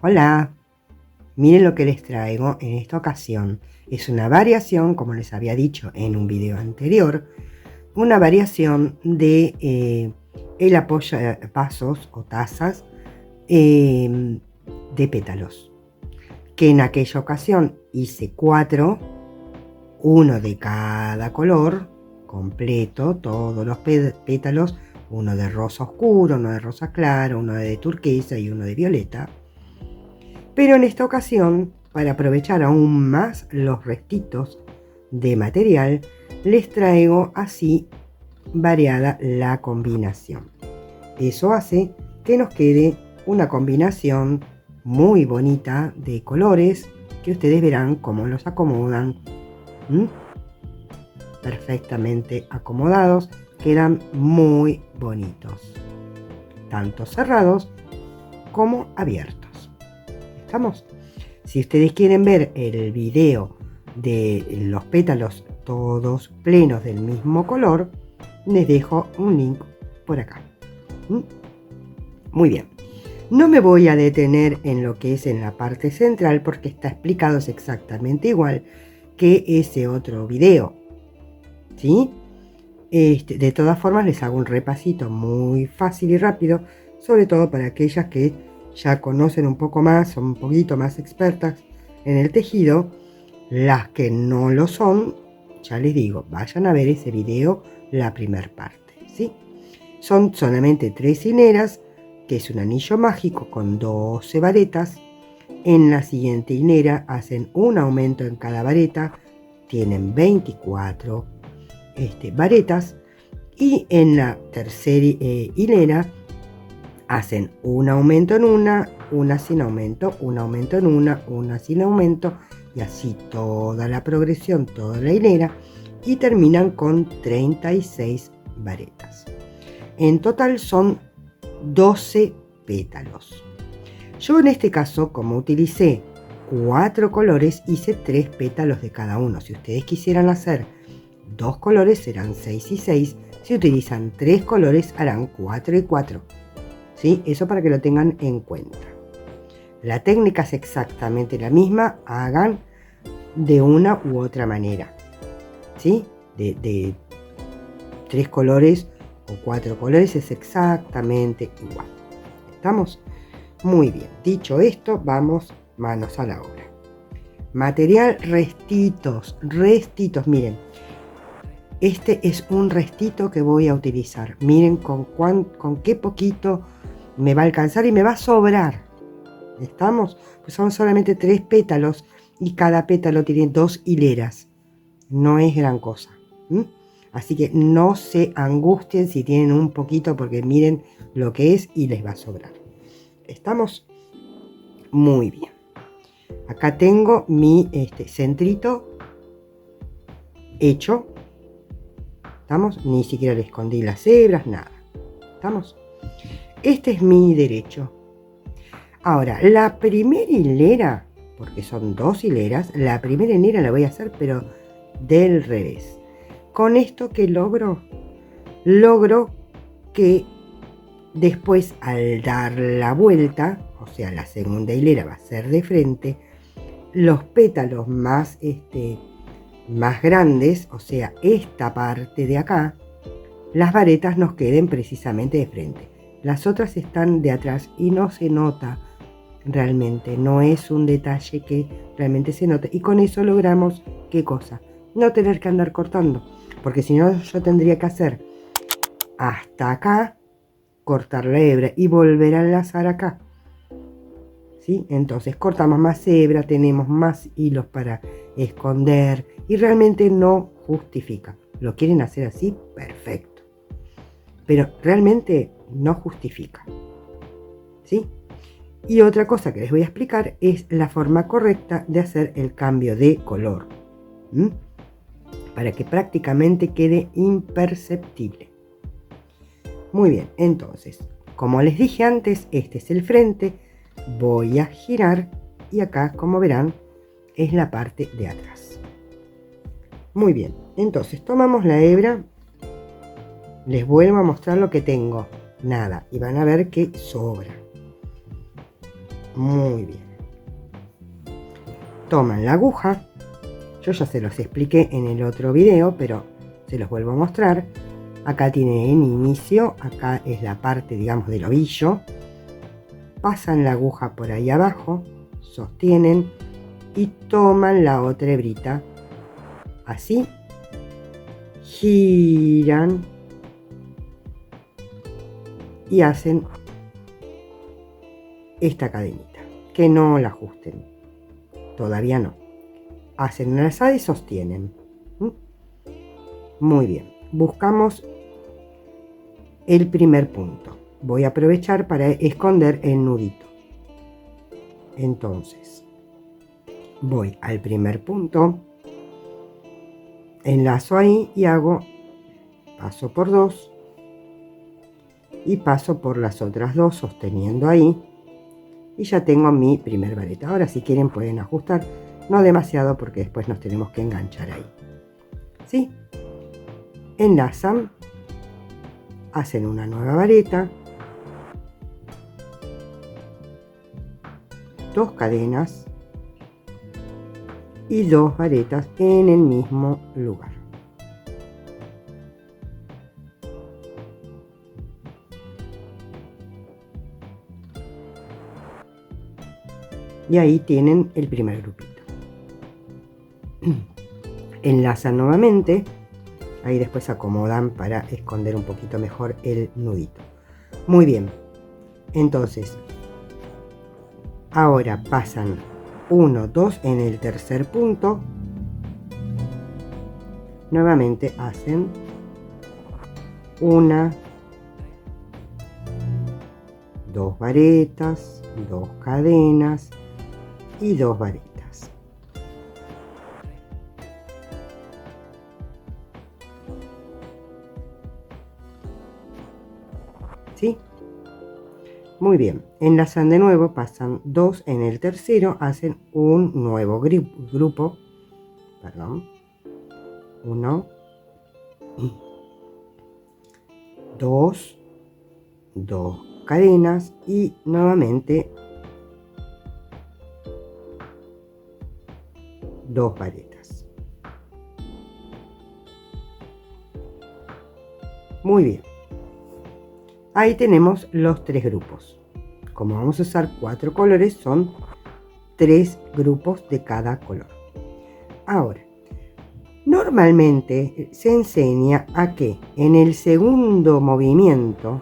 Hola, miren lo que les traigo en esta ocasión. Es una variación, como les había dicho en un video anterior, una variación de el apoyapasos o tazas de pétalos. Que en aquella ocasión hice 4, uno de cada color, completo, todos los pétalos, uno de rosa oscuro, uno de rosa claro, uno de turquesa y uno de violeta. Pero en esta ocasión, para aprovechar aún más los restitos de material, les traigo así variada la combinación. Eso hace que nos quede una combinación muy bonita de colores que ustedes verán cómo los acomodan. Perfectamente acomodados, quedan muy bonitos, tanto cerrados como abiertos. ¿Estamos? Si ustedes quieren ver el video de los pétalos todos plenos del mismo color, les dejo un link por acá. Muy bien. No me voy a detener en lo que es en la parte central porque está explicado exactamente igual que ese otro video. ¿Sí? De todas formas les hago un repasito muy fácil y rápido, sobre todo para aquellas que ya conocen un poco más, son un poquito más expertas en el tejido. Las que no lo son, ya les digo, vayan a ver ese video, la primera parte, ¿sí? Son solamente 3 hileras, que es un anillo mágico con 12 varetas. En la siguiente hilera hacen un aumento en cada vareta, tienen 24 varetas, y en la tercera hilera hacen un aumento en una sin aumento, un aumento en una sin aumento, y así toda la progresión, toda la hilera, y terminan con 36 varetas. En total son 12 pétalos. Yo en este caso, como utilicé 4 colores, hice 3 pétalos de cada uno. Si ustedes quisieran hacer 2 colores serán 6 y 6. Si utilizan 3 colores harán 4 y 4. ¿Sí? Eso para que lo tengan en cuenta. La técnica es exactamente la misma, hagan de una u otra manera. ¿Sí? De 3 colores o 4 colores es exactamente igual. ¿Estamos? Muy bien. Dicho esto, vamos manos a la obra. Material, restitos. Miren. Este es un restito que voy a utilizar. Miren con qué poquito me va a alcanzar y me va a sobrar. ¿Estamos? Pues son solamente 3 pétalos y cada pétalo tiene 2 hileras. No es gran cosa. Así que no se angustien si tienen un poquito, porque miren lo que es y les va a sobrar. ¿Estamos? Muy bien. Acá tengo mi centrito hecho. ¿Estamos? Ni siquiera le escondí las hebras, nada. ¿Estamos? Este es mi derecho. Ahora, la primera hilera, porque son 2 hileras, la primera hilera la voy a hacer pero del revés. Con esto que logro que después, al dar la vuelta, o sea, la segunda hilera va a ser de frente, los pétalos más grandes, o sea, esta parte de acá, las varetas nos queden precisamente de frente. Las otras están de atrás y no se nota realmente, no es un detalle que realmente se note. Y con eso logramos, ¿qué cosa? No tener que andar cortando, porque si no yo tendría que hacer hasta acá, cortar la hebra y volver a enlazar acá. ¿Sí? Entonces cortamos más hebra, tenemos más hilos para esconder y realmente no justifica. ¿Lo quieren hacer así? Perfecto. Pero realmente no justifica. ¿Sí? Y otra cosa que les voy a explicar es la forma correcta de hacer el cambio de color. Para que prácticamente quede imperceptible. Muy bien, entonces, como les dije antes, este es el frente. Voy a girar y acá, como verán, es la parte de atrás. Muy bien, entonces tomamos la hebra, les vuelvo a mostrar lo que tengo, nada, y van a ver que sobra. Muy bien. Toman la aguja. Yo ya se los expliqué en el otro video, pero se los vuelvo a mostrar. Acá tiene el inicio, acá es la parte, digamos, del ovillo. Pasan la aguja por ahí abajo, sostienen y toman la otra hebrita. Así. Giran y hacen esta cadenita. Que no la ajusten. Todavía no. Hacen una lazada y sostienen. Muy bien. Buscamos el primer punto. Voy a aprovechar para esconder el nudito. Entonces, voy al primer punto, enlazo ahí y hago paso por 2 y paso por las otras 2 sosteniendo ahí y ya tengo mi primer vareta. Ahora si quieren pueden ajustar, no demasiado porque después nos tenemos que enganchar ahí. ¿Sí? Enlazan, hacen una nueva vareta, 2 cadenas y 2 varetas en el mismo lugar. Y ahí tienen el primer grupito. Enlazan nuevamente, ahí después acomodan para esconder un poquito mejor el nudito. Muy bien, entonces ahora pasan 1, 2 en el tercer punto, nuevamente hacen una, 2 varetas, 2 cadenas y 2 varetas. ¿Sí? Muy bien, enlazan de nuevo, pasan 2 en el tercero, hacen un nuevo grupo, perdón, 1, 2, 2 cadenas y nuevamente 2 varetas. Muy bien. Ahí tenemos los 3 grupos. Como vamos a usar 4 colores, son 3 grupos de cada color. Ahora, normalmente se enseña a que en el segundo movimiento,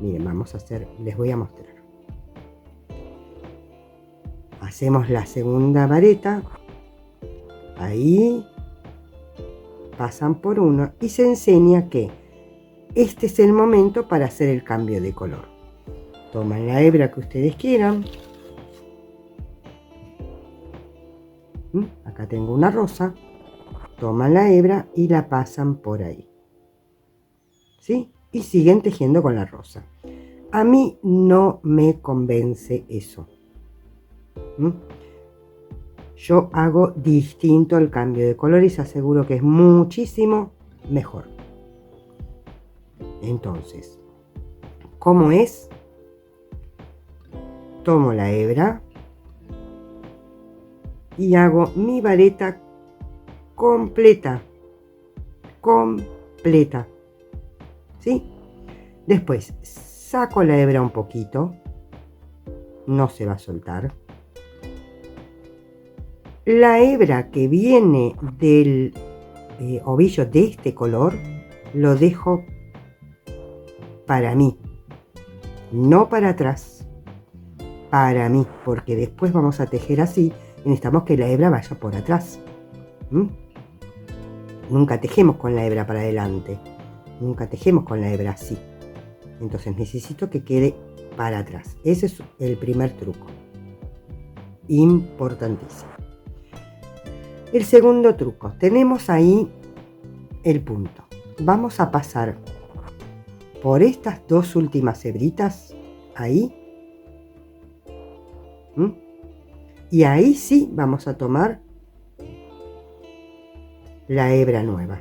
miren, vamos a hacer, les voy a mostrar. Hacemos la segunda vareta, ahí pasan por uno y se enseña que este es el momento para hacer el cambio de color. Toman la hebra que ustedes quieran. Acá tengo una rosa. Toman la hebra y la pasan por ahí. ¿Sí? Y siguen tejiendo con la rosa. A mí no me convence eso. Yo hago distinto el cambio de color y se aseguro que es muchísimo mejor. Entonces, ¿cómo es? Tomo la hebra y hago mi vareta completa. ¿Sí? Después saco la hebra un poquito, no se va a soltar. La hebra que viene del ovillo de este color lo dejo para mí, no para atrás, para mí, porque después vamos a tejer así y necesitamos que la hebra vaya por atrás. Nunca tejemos con la hebra para adelante, nunca tejemos con la hebra así. Entonces necesito que quede para atrás. Ese es el primer truco, importantísimo. El segundo truco, tenemos ahí el punto. Vamos a pasar por estas 2 últimas hebritas, ahí. Y ahí sí vamos a tomar la hebra nueva.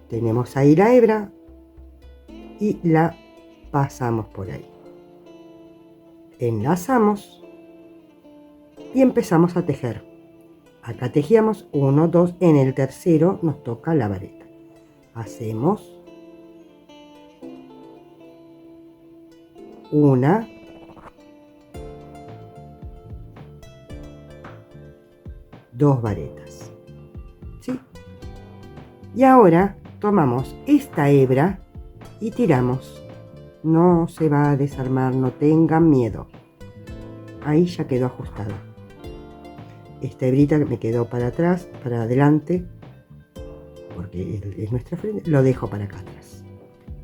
Tenemos ahí la hebra y la pasamos por ahí. enlazamos y empezamos a tejer. Acá tejíamos 1, 2, en el tercero nos toca la vareta. Hacemos una, dos varetas, ¿sí? Y ahora tomamos esta hebra y tiramos. No se va a desarmar, no tengan miedo. Ahí ya quedó ajustada. Esta hebrita que me quedó para atrás, para adelante, porque es nuestra frente, lo dejo para acá atrás.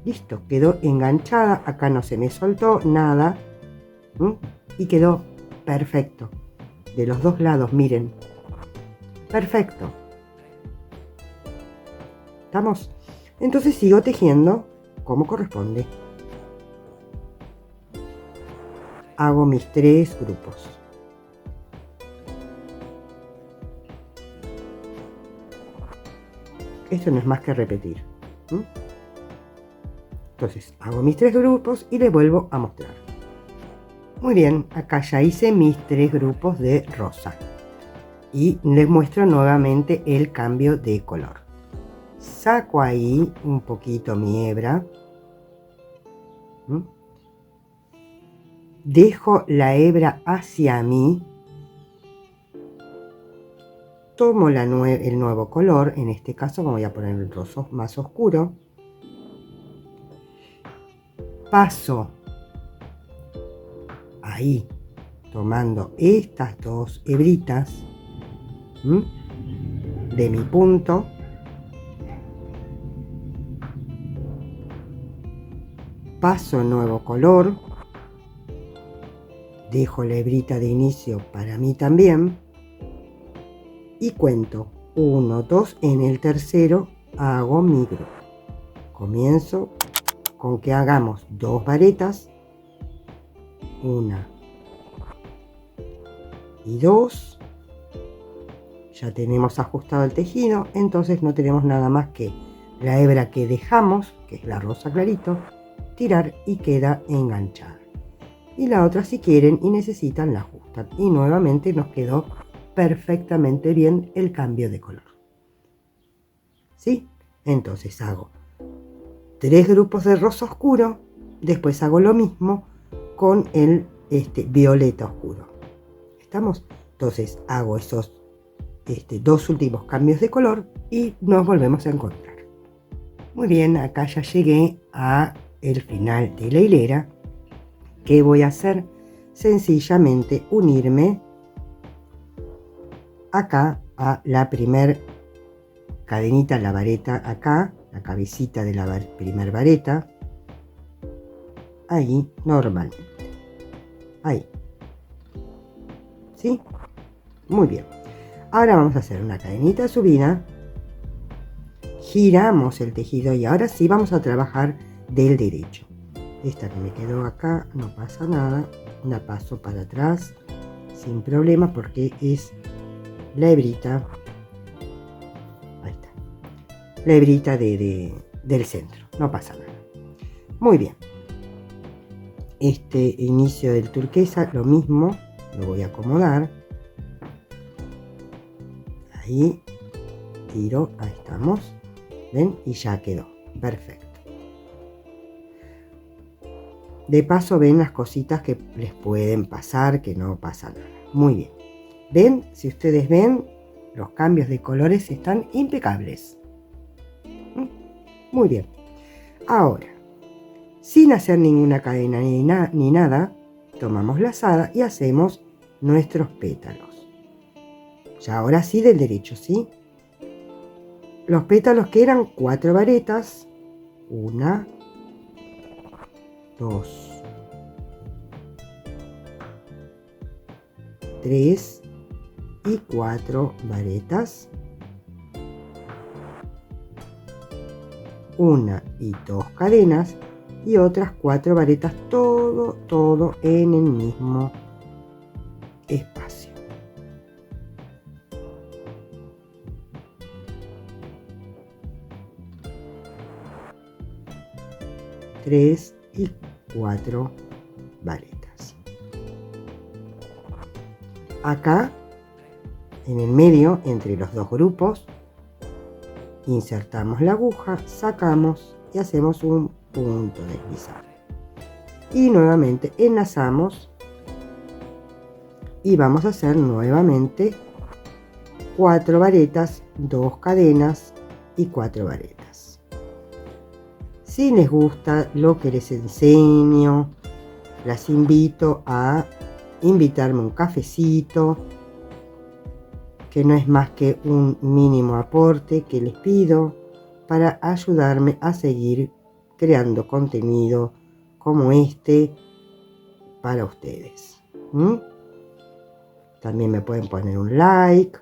Listo, quedó enganchada, acá no se me soltó nada. Y quedó perfecto. De los dos lados, miren. Perfecto. ¿Estamos? Entonces sigo tejiendo como corresponde. Hago mis 3 grupos. Esto no es más que repetir. Entonces hago mis 3 grupos y les vuelvo a mostrar. Muy bien, acá ya hice mis 3 grupos de rosa. Y les muestro nuevamente el cambio de color. Saco ahí un poquito mi hebra. Dejo la hebra hacia mí. Tomo el nuevo color, en este caso me voy a poner el rosa más oscuro. Paso ahí, tomando estas 2 hebritas de mi punto. Paso nuevo color. Dejo la hebrita de inicio para mí también. Y cuento 1, 2, en el tercero hago mi grupo. Comienzo con que hagamos 2 varetas, 1 y 2. Ya tenemos ajustado el tejido, entonces no tenemos nada más que la hebra que dejamos, que es la rosa clarito, tirar y queda enganchada. Y la otra, si quieren y necesitan, la ajustan. Y nuevamente nos quedó perfectamente bien el cambio de color. ¿Sí? Entonces hago 3 grupos de rosa oscuro, después hago lo mismo con el violeta oscuro. ¿Estamos? Entonces hago esos 2 últimos cambios de color y nos volvemos a encontrar. Muy bien, acá ya llegué a el final de la hilera. ¿Qué voy a hacer? Sencillamente unirme acá a la primer cadenita, la vareta acá, la cabecita de la primer vareta, ahí normalmente, ahí, ¿sí? Muy bien. Ahora vamos a hacer una cadenita subida, giramos el tejido y ahora sí vamos a trabajar del derecho. Esta que me quedó acá no pasa nada, la paso para atrás sin problema porque es la hebrita, ahí está, la hebrita del centro, no pasa nada. Muy bien, este inicio del turquesa lo mismo, lo voy a acomodar, ahí, tiro, ahí estamos, ven, y ya quedó, perfecto. De paso ven las cositas que les pueden pasar, que no pasa nada. Muy bien. ¿Ven? Si ustedes ven, los cambios de colores están impecables. Muy bien. Ahora, sin hacer ninguna cadena ni nada, tomamos la lazada y hacemos nuestros pétalos. Ya ahora sí del derecho, ¿sí? Los pétalos que eran 4 varetas. 1, 2, 3 y 4 varetas, 1 y 2 cadenas y otras 4 varetas, todo en el mismo espacio. Tres y 4 varetas. acá, en el medio, entre los dos grupos, insertamos la aguja, sacamos y hacemos un punto deslizado. Y nuevamente enlazamos y vamos a hacer nuevamente 4 varetas, 2 cadenas y 4 varetas. Si les gusta lo que les enseño, las invito a invitarme un cafecito, que no es más que un mínimo aporte que les pido para ayudarme a seguir creando contenido como este para ustedes. También me pueden poner un like,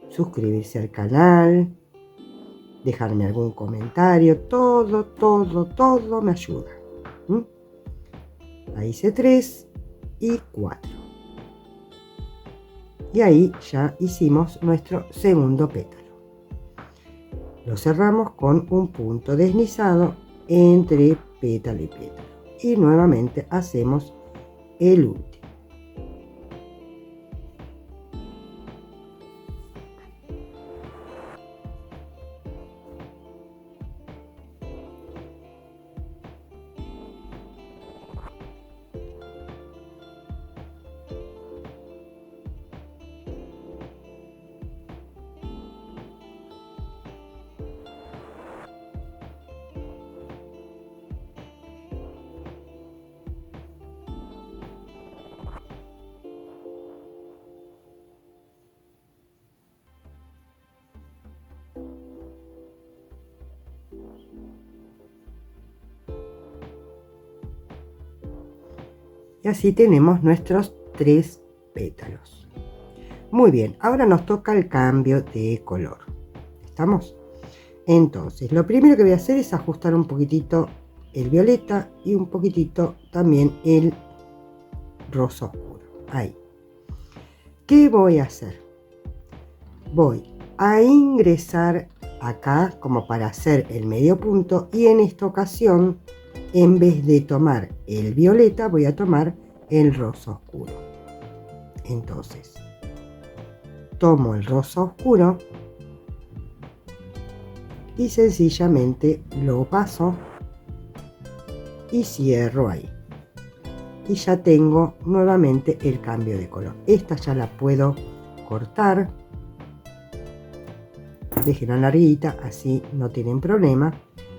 suscribirse al canal, dejarme algún comentario, todo me ayuda. Ahí hice 3 y 4. Y ahí ya hicimos nuestro segundo pétalo. Lo cerramos con un punto deslizado entre pétalo y pétalo. Y nuevamente hacemos el último. Y así tenemos nuestros 3 pétalos. Muy bien, ahora nos toca el cambio de color. ¿Estamos? Entonces, lo primero que voy a hacer es ajustar un poquitito el violeta y un poquitito también el rosa oscuro. Ahí. ¿Qué voy a hacer? Voy a ingresar acá como para hacer el medio punto y en esta ocasión, en vez de tomar el violeta, voy a tomar el rosa oscuro. Entonces, tomo el rosa oscuro y sencillamente lo paso y cierro ahí. Y ya tengo nuevamente el cambio de color. Esta ya la puedo cortar. Déjenla larguita, así no tienen problema.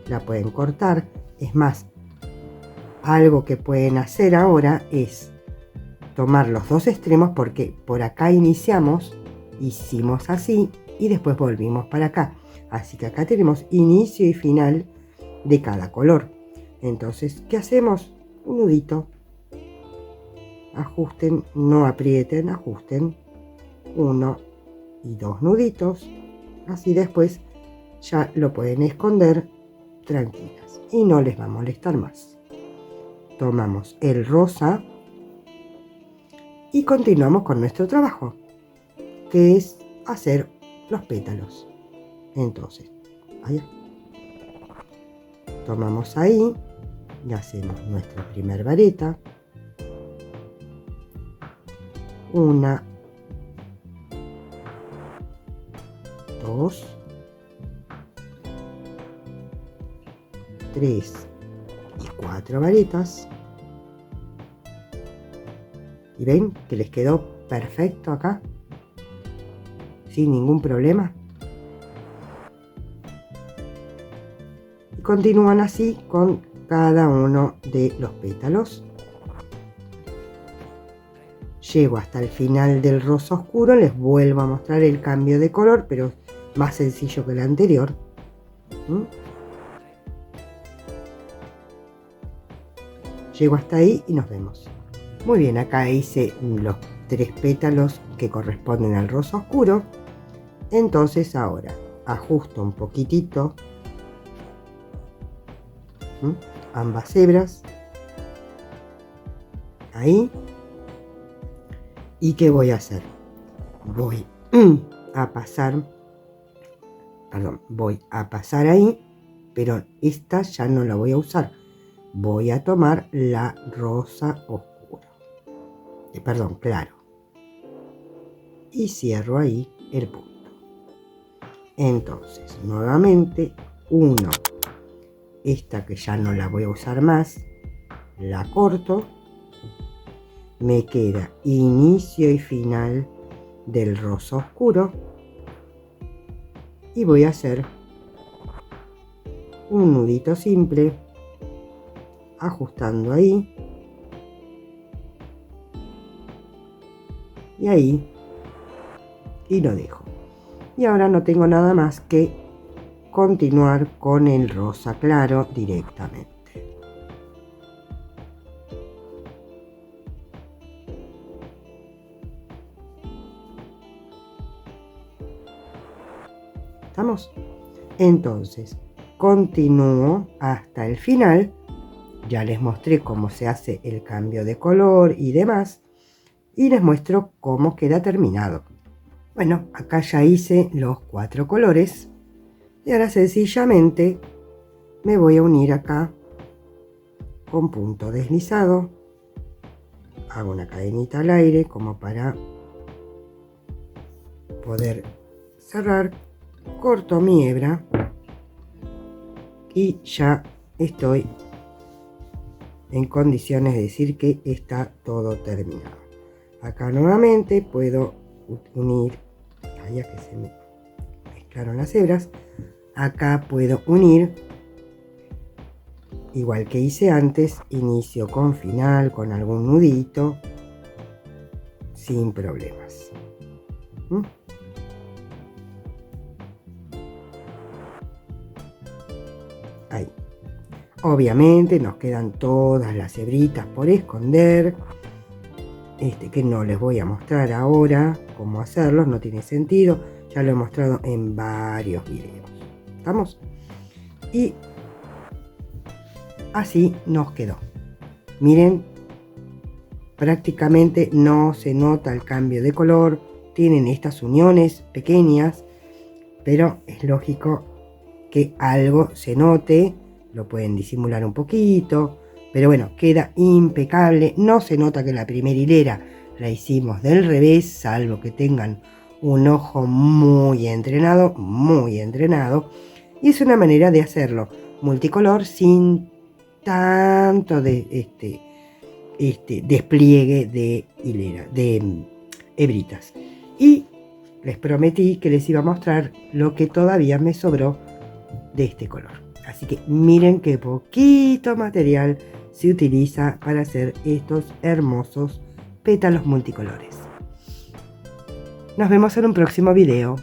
La pueden cortar. Es más, algo que pueden hacer ahora es tomar los dos extremos, porque por acá iniciamos, hicimos así y después volvimos para acá. Así que acá tenemos inicio y final de cada color. Entonces, ¿qué hacemos? Un nudito. Ajusten, no aprieten, ajusten 1 y 2 nuditos. Así después ya lo pueden esconder tranquilas y no les va a molestar más. Tomamos el rosa y continuamos con nuestro trabajo, que es hacer los pétalos. Entonces, allá. Tomamos ahí y hacemos nuestra primera vareta. 1, 2, 3 y 4 varetas. Y ven que les quedó perfecto acá, sin ningún problema. Y continúan así con cada uno de los pétalos. Llego hasta el final del rosa oscuro, les vuelvo a mostrar el cambio de color, pero más sencillo que el anterior. Llego hasta ahí y nos vemos. Muy bien, acá hice los 3 pétalos que corresponden al rosa oscuro. Entonces ahora ajusto un poquitito ambas hebras. Ahí. ¿Y qué voy a hacer? Voy a pasar, voy a pasar ahí, pero esta ya no la voy a usar. Voy a tomar la rosa oscura. Claro. y cierro ahí el punto. Entonces, nuevamente, uno, esta que ya no la voy a usar más, la corto, me queda inicio y final del rosa oscuro y voy a hacer un nudito simple ajustando ahí y ahí y lo dejo. Y ahora no tengo nada más que continuar con el rosa claro directamente. ¿Estamos? Entonces, continúo hasta el final. Ya les mostré cómo se hace el cambio de color y demás. Y les muestro cómo queda terminado. Bueno, acá ya hice los 4 colores. Y ahora sencillamente me voy a unir acá con punto deslizado. Hago una cadenita al aire como para poder cerrar. Corto mi hebra y ya estoy en condiciones de decir que está todo terminado. Acá nuevamente puedo unir, ya que se me mezclaron las hebras, acá puedo unir, igual que hice antes, inicio con final, con algún nudito, sin problemas. Ahí. Obviamente nos quedan todas las hebritas por esconder, que no les voy a mostrar ahora cómo hacerlos, no tiene sentido, ya lo he mostrado en varios videos. ¿Estamos? Y así nos quedó. Miren, prácticamente no se nota el cambio de color, tienen estas uniones pequeñas, pero es lógico que algo se note, lo pueden disimular un poquito, pero bueno, queda impecable. No se nota que la primera hilera la hicimos del revés, salvo que tengan un ojo muy entrenado, y es una manera de hacerlo multicolor sin tanto de despliegue de hilera, de hebritas. Y les prometí que les iba a mostrar lo que todavía me sobró de este color. Así que miren qué poquito material se utiliza para hacer estos hermosos pétalos multicolores. Nos vemos en un próximo video.